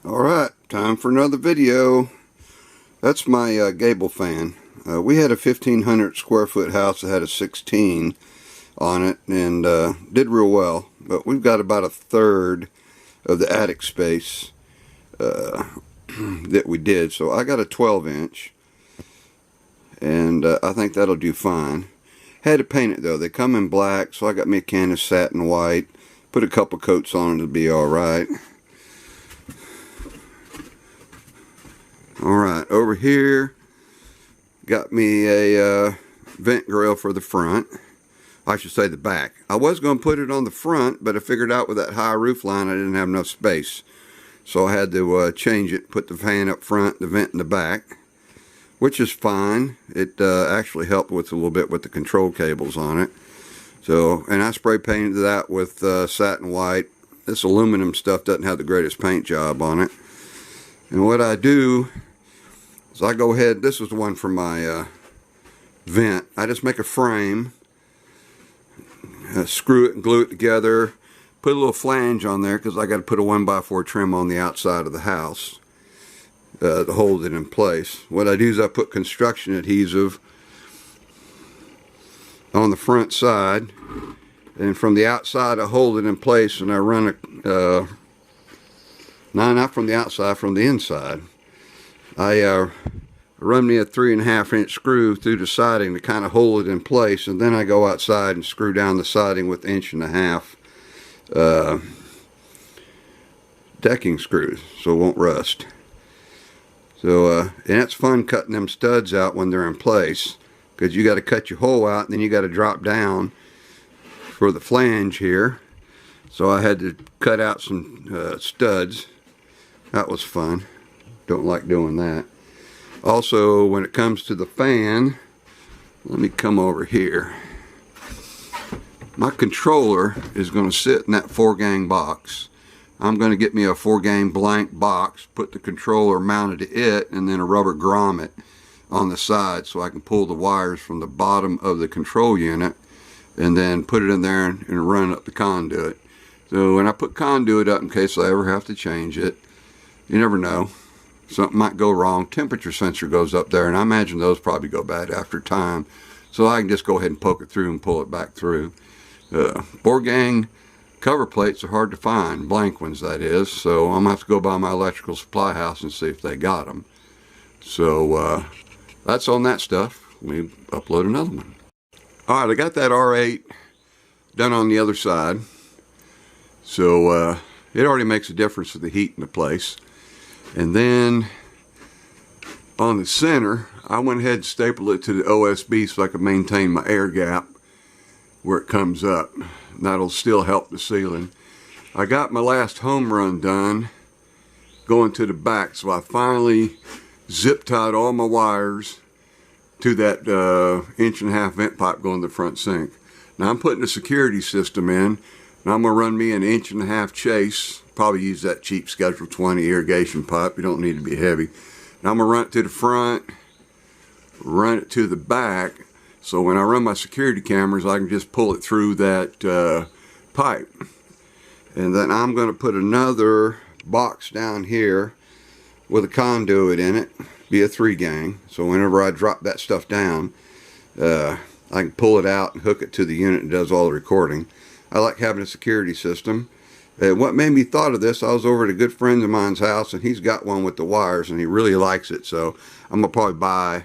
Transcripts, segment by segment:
Alright, time for another video. That's my gable fan. We had a 1,500 square foot house that had a 16 on it and did real well. But we've got about a third of the attic space that we did. So I got a 12-inch. And I think that'll do fine. Had to paint it though. They come in black, so I got me a can of satin white. Put a couple coats on it to be alright. Alright, over here, got me a vent grill for the front. I should say the back. I was going to put it on the front, but I figured out with that high roof line I didn't have enough space. So I had to change it, put the fan up front, the vent in the back, which is fine. It actually helped with a little bit with the control cables on it. So, and I spray painted that with satin white. This aluminum stuff doesn't have the greatest paint job on it. And what I do is I go ahead, this is the one for my vent. I just make a frame, screw it and glue it together, put a little flange on there because I got to put a 1x4 trim on the outside of the house to hold it in place. What I do is I put construction adhesive on the front side, and from the outside I hold it in place, and I run a no, not from the outside, from the inside. I run me a 3.5-inch screw through the siding to kind of hold it in place, and then I go outside and screw down the siding with 1.5 decking screws so it won't rust. So, and it's fun cutting them studs out when they're in place, because you got to cut your hole out and then you got to drop down for the flange here. So I had to cut out some studs. That was fun. Don't like doing that. Also, when it comes to the fan, let me come over here. My controller is going to sit in that 4-gang box. I'm going to get me a 4-gang blank box, put the controller mounted to it, and then a rubber grommet on the side so I can pull the wires from the bottom of the control unit and then put it in there and run up the conduit. So when I put conduit up, in case I ever have to change it, you never know, something might go wrong. Temperature sensor goes up there, and I imagine those probably go bad after time, so I can just go ahead and poke it through and pull it back through. 4-gang cover plates are hard to find, blank ones that is, so I'm going to have to go by my electrical supply house and see if they got them. So that's on that stuff. Let me upload another one. Alright, I got that R8 done on the other side, so it already makes a difference with the heat in the place. And then on the center, I went ahead and stapled it to the OSB so I could maintain my air gap where it comes up. That'll still help the ceiling. I got my last home run done going to the back, so I finally zip tied all my wires to that 1.5-inch vent pipe going to the front sink. Now I'm putting a security system in, and I'm going to run me an 1.5-inch chase. Probably use that cheap Schedule 20 irrigation pipe. You don't need to be heavy. Now I'm going to run it to the front, run it to the back, so when I run my security cameras I can just pull it through that pipe. And then I'm going to put another box down here with a conduit in it, be a 3-gang, so whenever I drop that stuff down I can pull it out and hook it to the unit and does all the recording. I like having a security system. And what made me thought of this, I was over at a good friend of mine's house, and he's got one with the wires, and he really likes it, so I'm going to probably buy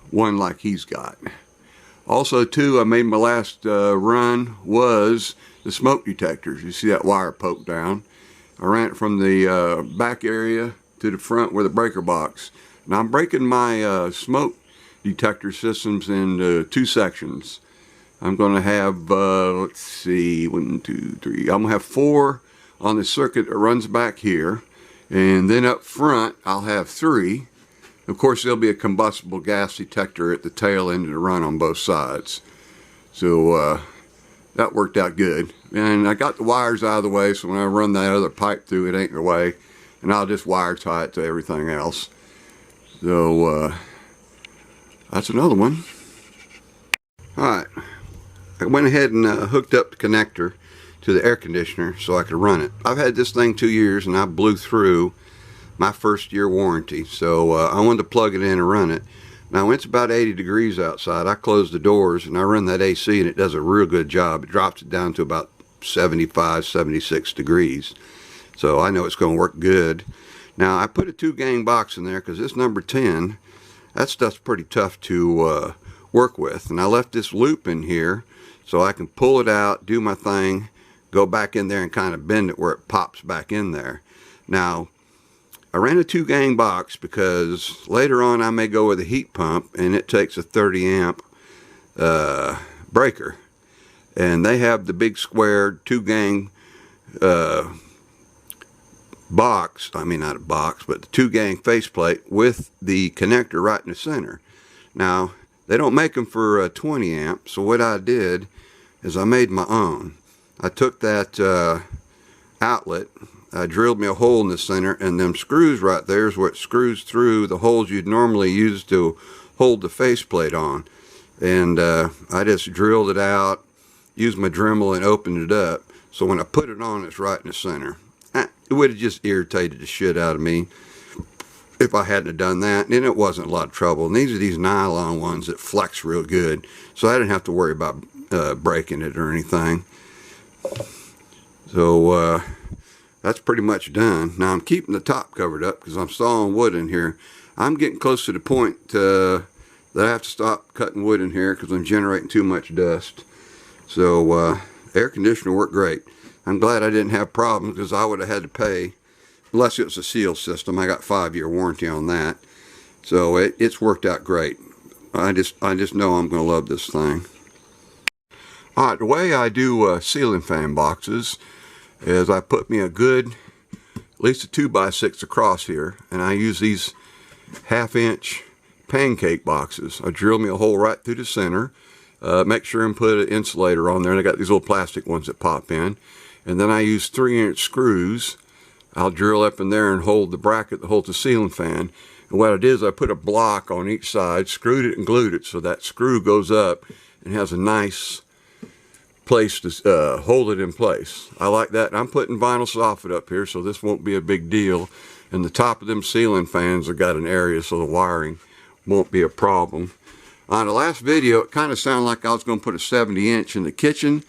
one like he's got. Also, too, I made my last run was the smoke detectors. You see that wire poked down. I ran it from the back area to the front with a breaker box. Now, I'm breaking my smoke detector systems into 2 sections. I'm going to have, let's see, 1, 2, 3. I'm going to have 4 on the circuit that runs back here. And then up front, I'll have 3. Of course, there'll be a combustible gas detector at the tail end of the run on both sides. So that worked out good. And I got the wires out of the way, so when I run that other pipe through, it ain't in the way. And I'll just wire tie it to everything else. So that's another one. Alright. I went ahead and hooked up the connector. to the air conditioner so I could run it. I've had this thing 2 years and I blew through my first year warranty, so I wanted to plug it in and run it. Now when it's about 80 degrees outside, I close the doors and I run that AC and it does a real good job. It drops it down to about 75, 76 degrees. So I know it's going to work good. Now I put a 2-gang box in there because this number 10, that stuff's pretty tough to work with. And I left this loop in here so I can pull it out, do my thing, go back in there and kind of bend it where it pops back in there. Now I ran a 2-gang box because later on I may go with a heat pump and it takes a 30 amp breaker. And they have the big square 2-gang box, I mean not a box, but the 2-gang faceplate with the connector right in the center. Now they don't make them for 20 amp, so what I did is I made my own. I took that outlet, I drilled me a hole in the center, and them screws right there is what screws through the holes you'd normally use to hold the faceplate on. And I just drilled it out, used my Dremel and opened it up, so when I put it on, it's right in the center. It would have just irritated the shit out of me if I hadn't have done that, and it wasn't a lot of trouble. And these are these nylon ones that flex real good, so I didn't have to worry about breaking it or anything. So that's pretty much done. Now I'm keeping the top covered up because I'm sawing wood in here. I'm getting close to the point that I have to stop cutting wood in here because I'm generating too much dust. So air conditioner worked great. I'm glad I didn't have problems because I would have had to pay, unless it was a seal system. I got 5-year warranty on that. So it's worked out great. I just know I'm going to love this thing. Alright, the way I do ceiling fan boxes is I put me a good, at least a 2x6 across here, and I use these 1/2-inch pancake boxes. I drill me a hole right through the center, make sure and put an insulator on there, and I got these little plastic ones that pop in, and then I use 3-inch screws. I'll drill up in there and hold the bracket that holds the ceiling fan. And what I did is I put a block on each side, screwed it and glued it so that screw goes up and has a nice place to hold it in place. I like that. I'm putting vinyl soffit up here, so this won't be a big deal. And the top of them ceiling fans have got an area so the wiring won't be a problem. On the last video, it kind of sounded like I was going to put a 70-inch in the kitchen.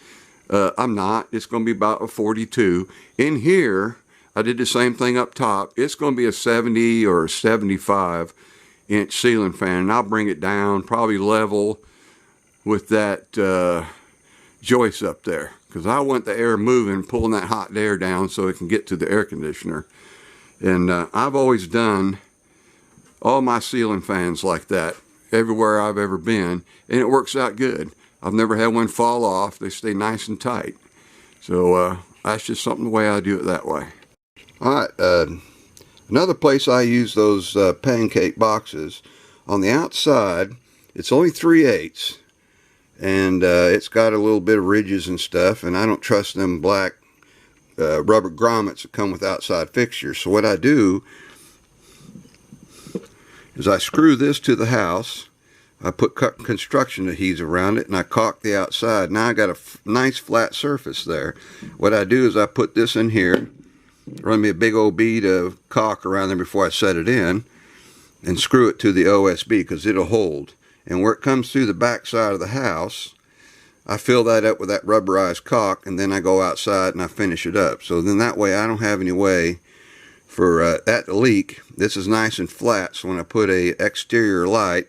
I'm not. It's going to be about a 42. In here, I did the same thing up top. It's going to be a 70 or 75-inch ceiling fan, and I'll bring it down probably level with that joist up there, because I want the air moving, pulling that hot air down so it can get to the air conditioner. And I've always done all my ceiling fans like that everywhere I've ever been, and it works out good. I've never had one fall off. They stay nice and tight. So that's just something the way I do it that way. Alright, another place I use those pancake boxes, on the outside, it's only 3/8, and it's got a little bit of ridges and stuff, and I don't trust them black rubber grommets that come with outside fixtures. So what I do is I screw this to the house, I put construction adhesive around it, and I caulk the outside. Now I got a nice flat surface there. What I do is I put this in here, run me a big old bead of caulk around there before I set it in, and screw it to the OSB because it'll hold. And where it comes through the back side of the house, I fill that up with that rubberized caulk, and then I go outside and I finish it up. So then that way I don't have any way for that to leak. This is nice and flat, so when I put a exterior light,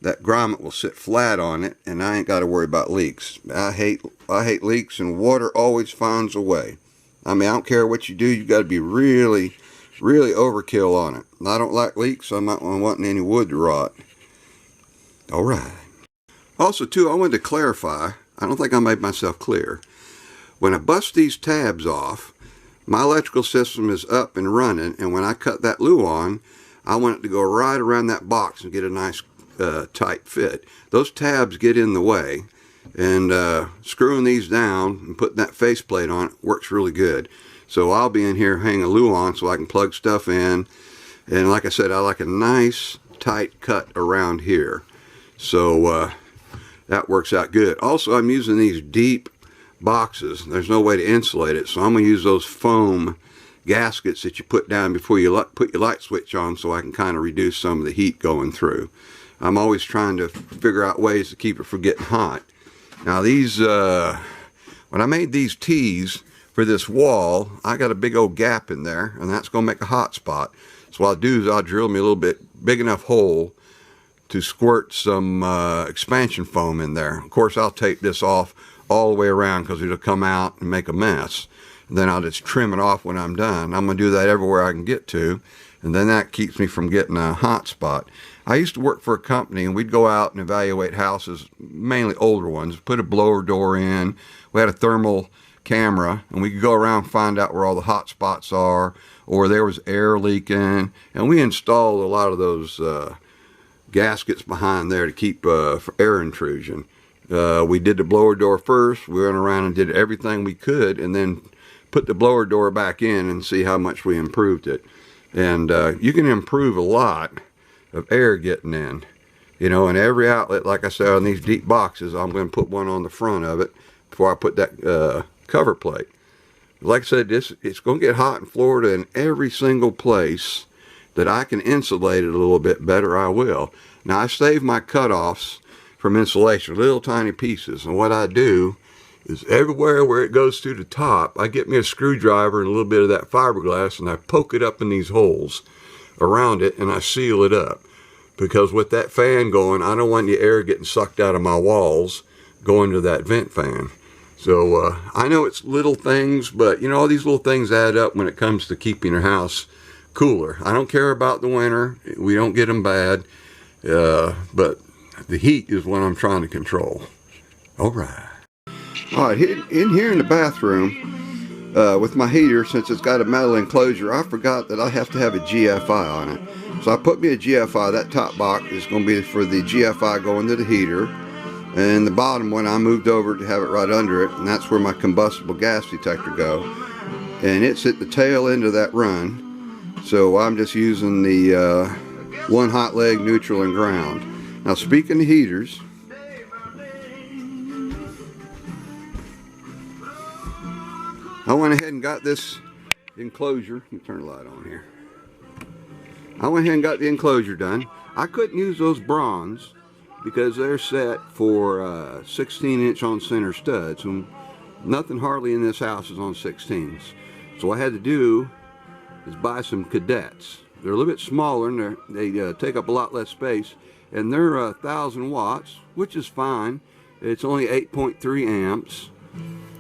that grommet will sit flat on it, and I ain't got to worry about leaks. I hate leaks, and water always finds a way. I mean, I don't care what you do, you got to be really, really overkill on it. And I don't like leaks, so I'm not wanting any wood to rot. Alright. Also, too, I wanted to clarify, I don't think I made myself clear. When I bust these tabs off, my electrical system is up and running, and when I cut that Luan, I want it to go right around that box and get a nice tight fit. Those tabs get in the way, and screwing these down and putting that faceplate on it works really good. So I'll be in here hanging a Luan so I can plug stuff in, and like I said, I like a nice tight cut around here. So that works out good. Also, I'm using these deep boxes. There's no way to insulate it, so I'm going to use those foam gaskets that you put down before you put your light switch on, so I can kind of reduce some of the heat going through. I'm always trying to figure out ways to keep it from getting hot. Now these, when I made these tees for this wall, I got a big old gap in there, and that's going to make a hot spot. So what I'll do is I'll drill me a little bit big enough hole to squirt some expansion foam in there. Of course, I'll tape this off all the way around because it'll come out and make a mess. And then I'll just trim it off when I'm done. I'm going to do that everywhere I can get to, and then that keeps me from getting a hot spot. I used to work for a company, and we'd go out and evaluate houses, mainly older ones, put a blower door in. We had a thermal camera, and we could go around and find out where all the hot spots are, or there was air leaking, and we installed a lot of those gaskets behind there to keep for air intrusion. We did the blower door first. We went around and did everything we could, and then put the blower door back in and see how much we improved it. And you can improve a lot of air getting in. You know, and every outlet, like I said, on these deep boxes, I'm going to put one on the front of it before I put that cover plate. Like I said, it's going to get hot in Florida, and every single place that I can insulate it a little bit better, I will. Now, I save my cutoffs from insulation, little tiny pieces, and what I do is everywhere where it goes through the top, I get me a screwdriver and a little bit of that fiberglass, and I poke it up in these holes around it, and I seal it up. Because with that fan going, I don't want the air getting sucked out of my walls going to that vent fan. So I know it's little things, but you know, all these little things add up when it comes to keeping your house cooler. I don't care about the winter. We don't get them bad. But the heat is what I'm trying to control. All right, in here in the bathroom with my heater, since it's got a metal enclosure, I forgot that I have to have a GFI on it. So I put me a GFI. That top box is going to be for the GFI going to the heater. And the bottom one I moved over to have it right under it, and that's where my combustible gas detector go. And it's at the tail end of that run. So I'm just using the one hot leg, neutral, and ground. Now, speaking of heaters, I went ahead and got this enclosure. Let me turn the light on here. I went ahead and got the enclosure done. I couldn't use those bronze because they're set for 16-inch on center studs. And nothing hardly in this house is on 16s. So what I had to do is buy some cadets. They're a little bit smaller, and they take up a lot less space. And they're 1,000 watts, which is fine. It's only 8.3 amps.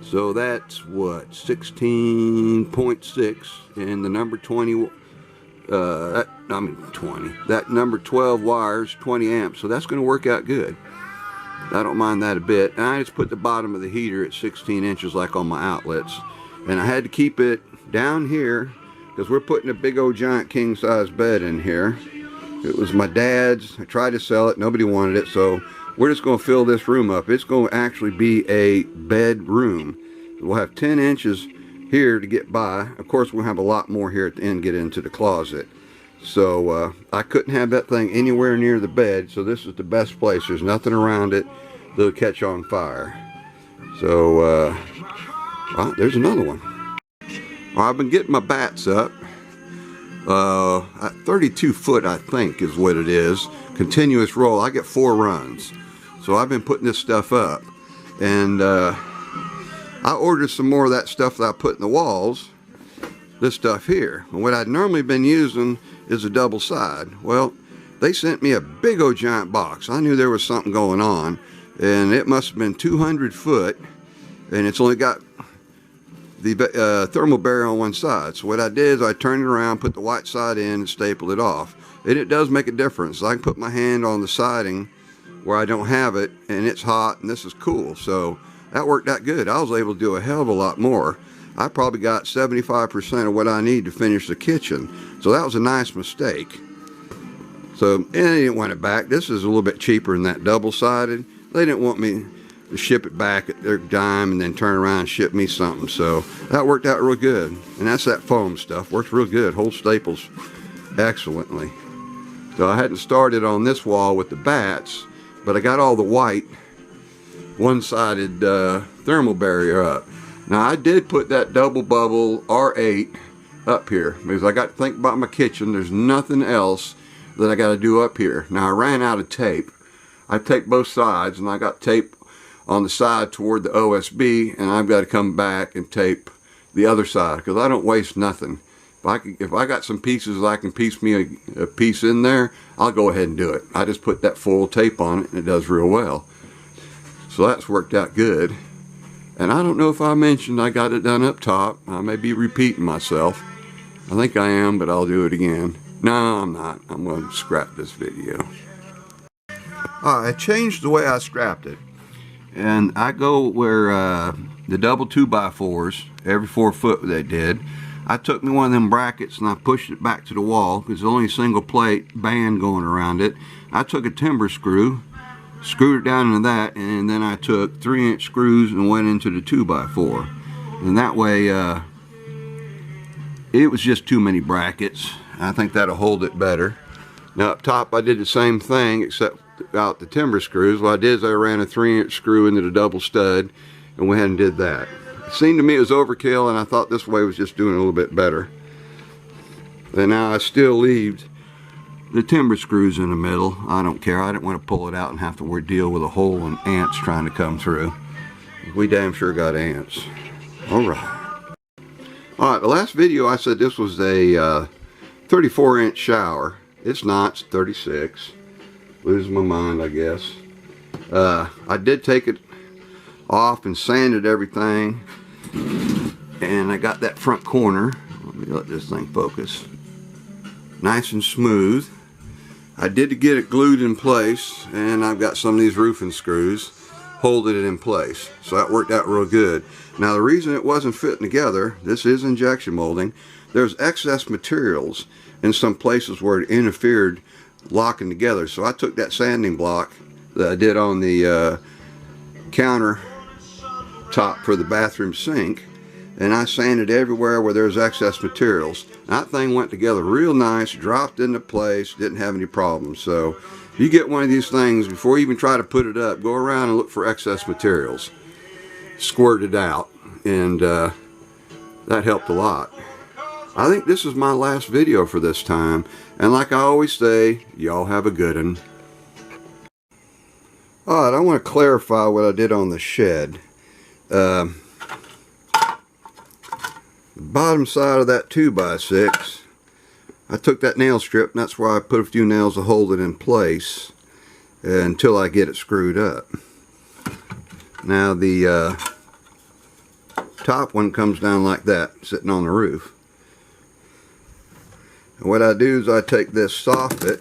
So that's what, 16.6, and the number 20, that number 12 wires, 20 amps. So that's going to work out good. I don't mind that a bit. And I just put the bottom of the heater at 16 inches like on my outlets. And I had to keep it down here because we're putting a big old giant king size bed in here. It was my dad's. I tried to sell it. Nobody wanted it. So we're just going to fill this room up. It's going to actually be a bedroom. We'll have 10 inches here to get by. Of course, we'll have a lot more here at the end, get into the closet. So I couldn't have that thing anywhere near the bed. So this is the best place. There's nothing around it that'll catch on fire. So there's another one. Well, I've been getting my bats up. At 32 foot, I think, is what it is. Continuous roll. I get 4 runs. So I've been putting this stuff up. And I ordered some more of that stuff that I put in the walls. This stuff here. And what I'd normally been using is a double side. Well, they sent me a big old giant box. I knew there was something going on. And it must have been 200 foot. And it's only got the thermal barrier on one side. So what I did is I turned it around, put the white side in, and stapled it off. And it does make a difference. I can put my hand on the siding where I don't have it, and it's hot, and this is cool. So that worked out good. I was able to do a hell of a lot more. I probably got 75% of what I need to finish the kitchen. So that was a nice mistake. So, and they didn't want it back. This is a little bit cheaper than that double-sided. They didn't want me to ship it back at their dime and then turn around and ship me something. So that worked out real good. And that's that foam stuff. Works real good. Holds staples excellently. So I hadn't started on this wall with the bats, but I got all the white one-sided thermal barrier up. Now I did put that double bubble R8 up here because I got to think about my kitchen. There's nothing else that I got to do up here. Now I ran out of tape. I taped both sides, and I got tape on the side toward the OSB, and I've got to come back and tape the other side because I don't waste nothing. If I got some pieces that I can piece me a piece in there, I'll go ahead and do it. I just put that foil tape on it, and it does real well. So that's worked out good. And I don't know if I mentioned I got it done up top. I may be repeating myself. I think I am, but I'll do it again. No, I'm not. I'm going to scrap this video. I changed the way I scrapped it. And I go where the double 2x4s, every 4 foot they did. I took me one of them brackets and I pushed it back to the wall because there's only a single plate band going around it. I took a timber screw, screwed it down into that, and then I took 3-inch screws and went into the 2x4. And that way, it was just too many brackets. I think that'll hold it better. Now up top I did the same thing except out the timber screws. What I did is I ran a 3-inch screw into the double stud and went ahead and did that. It seemed to me it was overkill, and I thought this way was just doing a little bit better. And now I still leave the timber screws in the middle. I don't care. I didn't want to pull it out and have to deal with a hole and ants trying to come through. We damn sure got ants. Alright. Alright, the last video I said this was a 34-inch shower. It's not. It's 36. Losing my mind, I guess. I did take it off and sanded everything, and I got that front corner. Let me let this thing focus. Nice and smooth. I did get it glued in place, and I've got some of these roofing screws holding it in place, so that worked out real good. Now the reason it wasn't fitting together, this is injection molding, there's excess materials in some places where it interfered locking together. So I took that sanding block that I did on the counter top for the bathroom sink, and I sanded everywhere where there's excess materials. That thing went together real nice, dropped into place, didn't have any problems. So if you get one of these things, before you even try to put it up, go around and look for excess materials, squirt it out, and that helped a lot. I think this is my last video for this time, and like I always say, y'all have a good one. Alright, I want to clarify what I did on the shed. The bottom side of that 2x6, I took that nail strip, and that's where I put a few nails to hold it in place until I get it screwed up. Now the top one comes down like that, sitting on the roof. And what I do is I take this soffit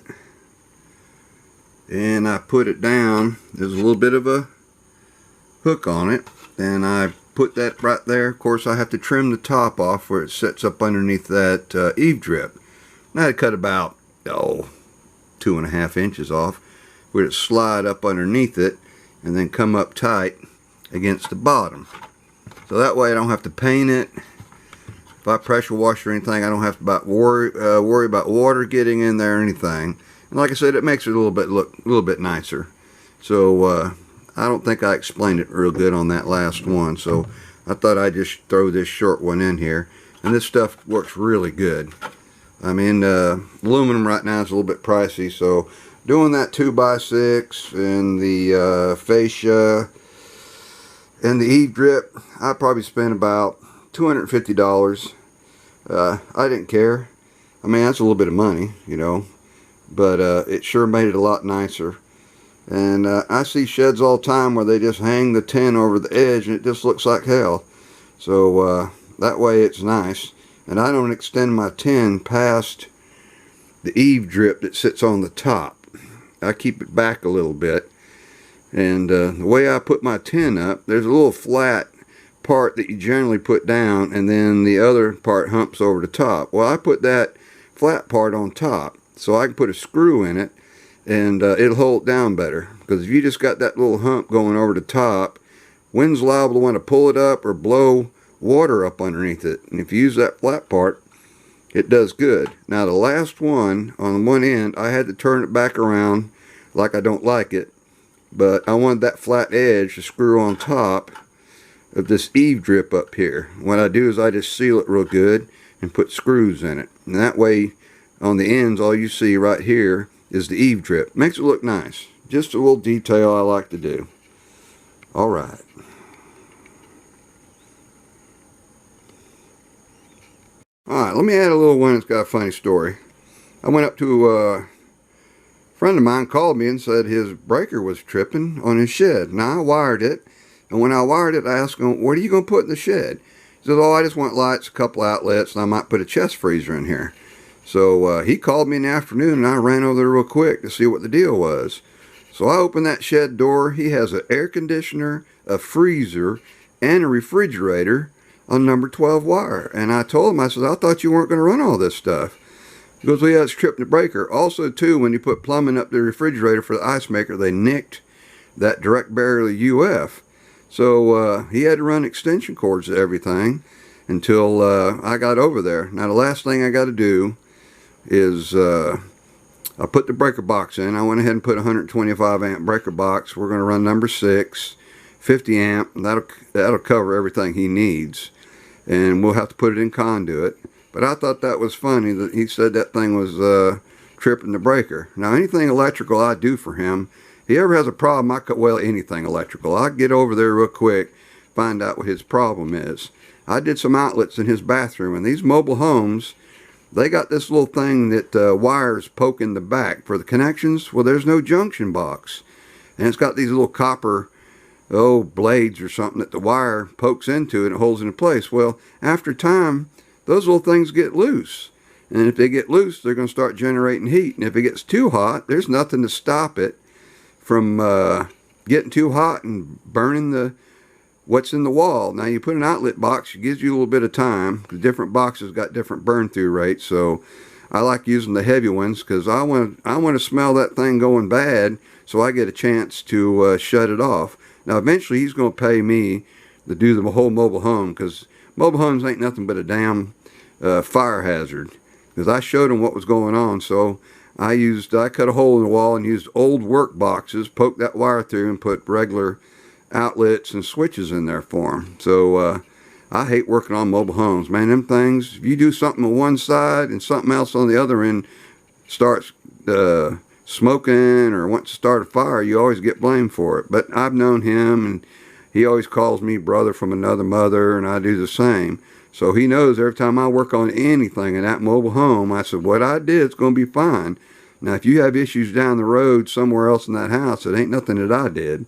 and I put it down. There's a little bit of a hook on it, and I put that right there. Of course, I have to trim the top off where it sits up underneath that eave drip. And I had to cut about 2.5 inches off where it slide up underneath it and then come up tight against the bottom. So that way I don't have to paint it. If I pressure wash or anything, I don't have to worry about water getting in there or anything. And like I said, it makes it look a little bit nicer. So I don't think I explained it real good on that last one, so I thought I'd just throw this short one in here. And this stuff works really good. I mean, aluminum right now is a little bit pricey, so doing that 2x6 and the fascia and the eave drip, I probably spent about $250. I didn't care. I mean, that's a little bit of money, you know, but it sure made it a lot nicer. And I see sheds all the time where they just hang the tin over the edge and it just looks like hell. So that way it's nice. And I don't extend my tin past the eave drip that sits on the top. I keep it back a little bit. And the way I put my tin up, there's a little flat part that you generally put down, and then the other part humps over the top. Well, I put that flat part on top so I can put a screw in it, and it'll hold it down better. Because if you just got that little hump going over the top, wind's liable to want to pull it up or blow water up underneath it. And if you use that flat part, it does good. Now the last one, on one end, I had to turn it back around like I don't like it, but I wanted that flat edge to screw on top of this eave drip up here. What I do is I just seal it real good and put screws in it, and that way on the ends all you see right here is the eave drip. Makes it look nice. Just a little detail I like to do. Alright. Alright, let me add a little one that's got a funny story. I went up to a friend of mine, called me and said his breaker was tripping on his shed. Now I wired it, and when I wired it I asked him, what are you going to put in the shed? He said, oh, I just want lights, a couple outlets, and I might put a chest freezer in here. So he called me in the afternoon, and I ran over there real quick to see what the deal was. So I opened that shed door. He has an air conditioner, a freezer, and a refrigerator on number 12 wire. And I told him, I said, I thought you weren't going to run all this stuff. He goes, well, yeah, it's tripping the breaker. Also, too, when you put plumbing up the refrigerator for the ice maker, they nicked that direct barrel UF. So he had to run extension cords to everything until I got over there. Now, the last thing I got to do is I put the breaker box in. I went ahead and put a 125 amp breaker box. We're going to run number 6, 50 amp. And that'll cover everything he needs. And we'll have to put it in conduit. But I thought that was funny that he said that thing was tripping the breaker. Now, anything electrical I do for him, if he ever has a problem, well, anything electrical, I get over there real quick, find out what his problem is. I did some outlets in his bathroom, and these mobile homes, they got this little thing that wires poke in the back for the connections. Well, there's no junction box. And it's got these little copper, blades or something that the wire pokes into and it holds into place. Well, after time, those little things get loose. And if they get loose, they're going to start generating heat. And if it gets too hot, there's nothing to stop it from getting too hot and burning what's in the wall. Now, you put an outlet box, it gives you a little bit of time, because different boxes got different burn through rates. So I like using the heavy ones because I want to smell that thing going bad, so I get a chance to shut it off. Now, eventually he's going to pay me to do the whole mobile home, because mobile homes ain't nothing but a damn fire hazard. Because I showed him what was going on, so I cut a hole in the wall and used old work boxes, poked that wire through, and put regular outlets and switches in there for them. So I hate working on mobile homes, man. Them things, if you do something on one side and something else on the other end starts smoking or wants to start a fire, you always get blamed for it. But I've known him, and he always calls me brother from another mother, and I do the same. So he knows every time I work on anything in that mobile home, I said, what I did is going to be fine. Now, if you have issues down the road somewhere else in that house, it ain't nothing that I did,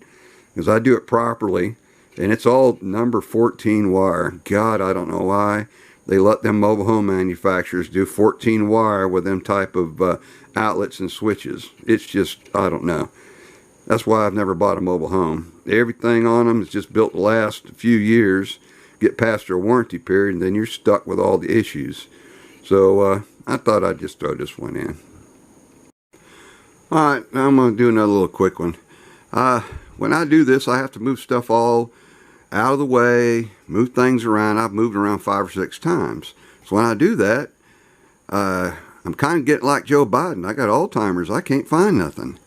because I do it properly, and it's all number 14 wire. God, I don't know why they let them mobile home manufacturers do 14 wire with them type of outlets and switches. It's just, I don't know. That's why I've never bought a mobile home. Everything on them is just built to last a few years, get past their warranty period, and then you're stuck with all the issues. So I thought I'd just throw this one in. Alright, now I'm going to do another little quick one. When I do this, I have to move stuff all out of the way, move things around. I've moved around 5 or 6 times. So when I do that, I'm kind of getting like Joe Biden. I got Alzheimer's. I can't find nothing.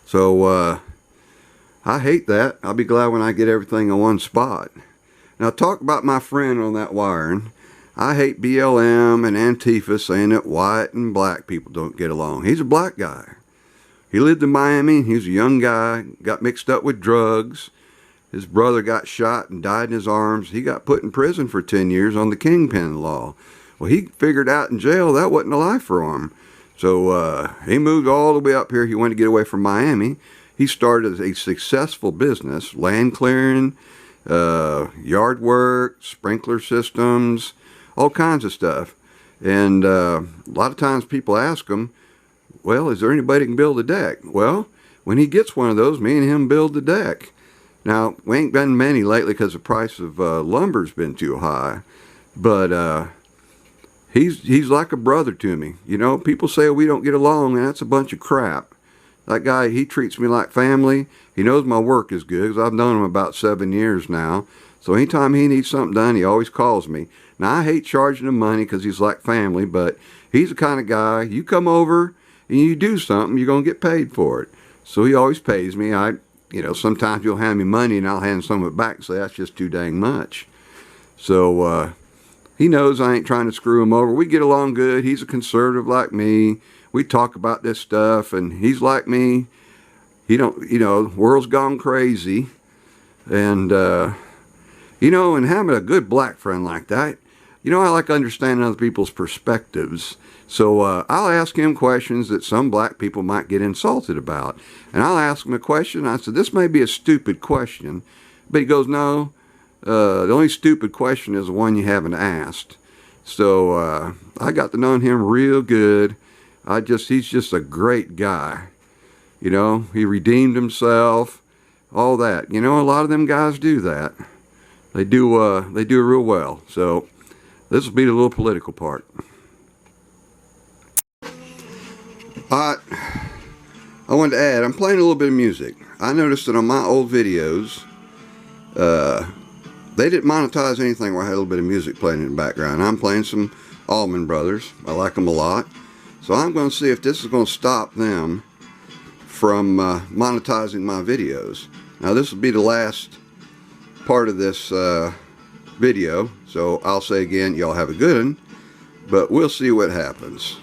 So I hate that. I'll be glad when I get everything in one spot. Now, talk about my friend on that wiring. I hate BLM and Antifa saying that white and black people don't get along. He's a black guy. He lived in Miami. He was a young guy, got mixed up with drugs. His brother got shot and died in his arms. He got put in prison for 10 years on the Kingpin law. Well, he figured out in jail that wasn't a life for him. So he moved all the way up here. He wanted to get away from Miami. He started a successful business, land clearing, yard work, sprinkler systems, all kinds of stuff. And a lot of times people ask him, well, is there anybody that can build a deck? Well, when he gets one of those, me and him build the deck. Now, we ain't been many lately because the price of lumber's been too high. But he's like a brother to me. You know, people say we don't get along, and that's a bunch of crap. That guy, he treats me like family. He knows my work is good because I've known him about 7 years now. So anytime he needs something done, he always calls me. Now, I hate charging him money because he's like family, but he's the kind of guy, you come over and you do something, you're going to get paid for it. So he always pays me. you know, sometimes you'll hand me money and I'll hand some of it back and say, that's just too dang much. So, he knows I ain't trying to screw him over. We get along good. He's a conservative like me. We talk about this stuff, and he's like me. He don't, you know, the world's gone crazy. And, you know, and having a good black friend like that, you know, I like understanding other people's perspectives. So I'll ask him questions that some black people might get insulted about. And I'll ask him a question. I said, this may be a stupid question. But he goes, no, the only stupid question is the one you haven't asked. So I got to know him real good. He's just a great guy. You know, he redeemed himself, all that. You know, a lot of them guys do that. They do real well. So this will be the little political part. I wanted to add, I'm playing a little bit of music. I noticed that on my old videos, they didn't monetize anything where I had a little bit of music playing in the background. I'm playing some Allman Brothers. I like them a lot. So I'm going to see if this is going to stop them from monetizing my videos. Now this will be the last part of this video. So I'll say again, y'all have a good one. But we'll see what happens.